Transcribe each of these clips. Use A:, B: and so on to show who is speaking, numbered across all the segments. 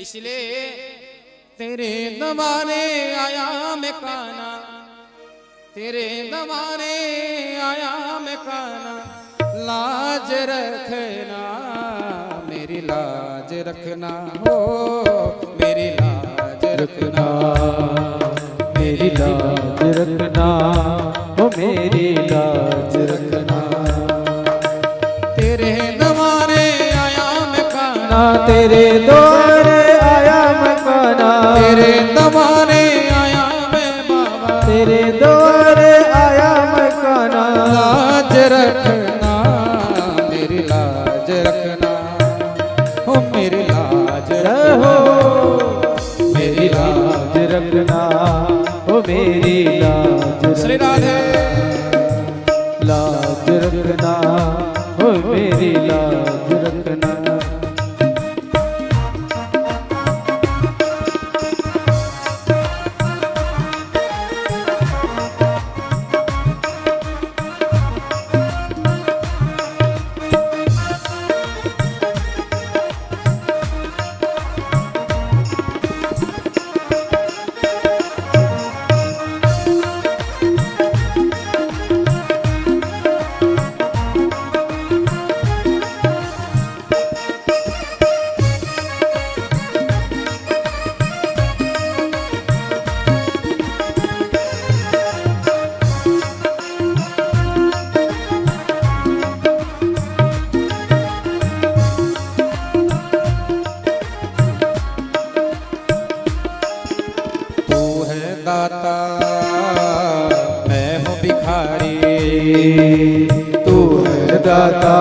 A: इसलिए तेरे दबाने आया मैं काना, तेरे दबाने आया मैं काना। लाज रखना मेरी लाज रखना हो, मेरी लाज रखना,
B: मेरी लाज रखना हो, मेरी लाज रखना।
A: तेरे दबाने आया मैं काना,
B: तेरे द्वारे आया मैं काना,
A: तेरे दबाने आया मैं बाबा,
B: तेरे द्वारे आया मैं काना।
A: लाज रखना मेरी लाज रखना हो, मेरी लाज रखो,
B: मेरी लाज रखना हो, मेरी लाज
A: श्री राधे।
B: लाज रखना हो, मेरी लाज रखना।
A: दाता मैं हूँ भिखारी,
B: तू है दाता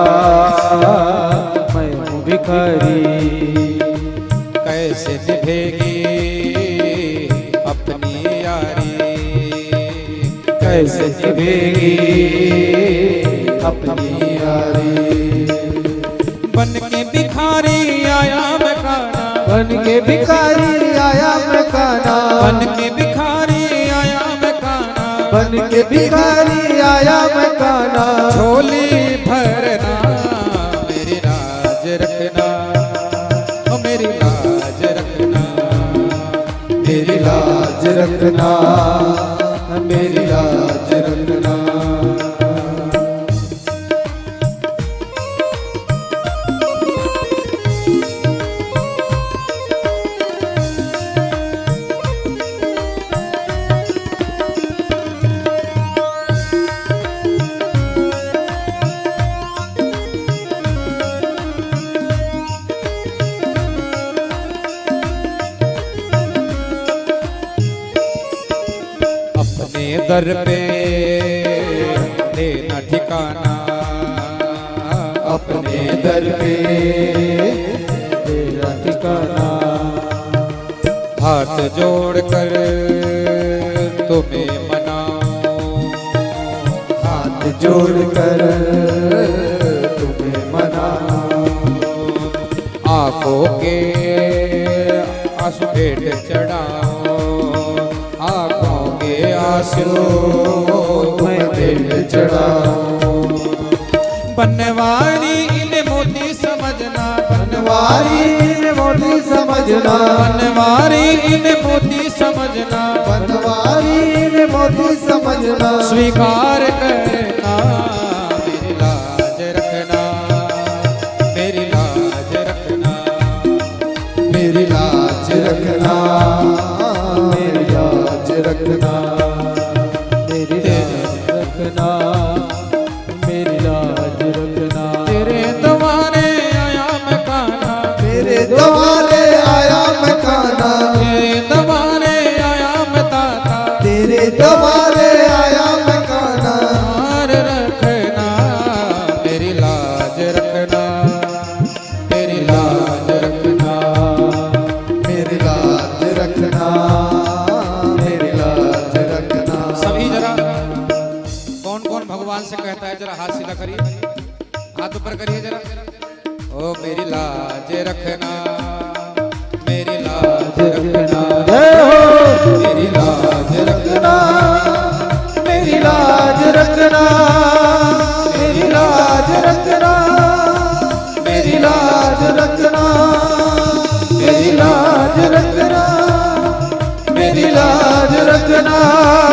B: मैं हूँ भिखारी।
A: कैसे निभेगी अपनी यारी,
B: कैसे निभेगी अपनी यारी।
A: बन के भिखारी आया मैं काना,
B: बन के भिखारी आया मैं काना,
A: बन के भिखारी आया मैं काना,
B: बन के भिखारी आया मैं काना।
A: झोली भरना मेरी लाज रखना, ओ मेरी लाज रखना,
B: मेरी लाज रखना, मेरी लाज रखना।
A: दर पे देना ठिकाना,
B: अपने दर पे तेरा ठिकाना।
A: हाथ जोड़कर तुम्हें मनाऊं,
B: हाथ जोड़कर तुम्हें मनाऊं।
A: आंखों के आंसू भेंट चढ़ाऊं, आंखों के आंसू
B: मैं भेंट चढ़ाऊं।
A: बनवारी इन्हें मोती समझना,
B: बनवारी इन्हें मोती समझना,
A: बनवारी इन्हें मोती समझना,
B: बनवारी इन्हें मोती समझना।
A: स्वीकार करना मेरी लाज रखना, मेरी लाज रखना,
B: मेरी लाज रखना, मेरी लाज रखना, मेरी लाज रखना, मेरी लाज रखना।
A: तेरे द्वारे आया मैं काना,
B: तेरे द्वारे आया मैं काना,
A: तेरे द्वारे आया मैं ताता,
B: तेरे द्वारे आया मैं काना।
A: हार रखना मेरी लाज रखना, तेरी लाज रखना,
B: मेरी लाज रखना, मेरी लाज रखना।
A: सभी जरा कौन कौन भगवान से कहता है, जरा हाथ सीधा करिए, हाथ ऊपर करिए जरा। ओ मेरी लाज रखना, मेरी लाज रखना,
B: मेरी लाज रखना, मेरी लाज रखना, मेरी लाज रखना, मेरी लाज रखना, मेरी लाज
A: रखना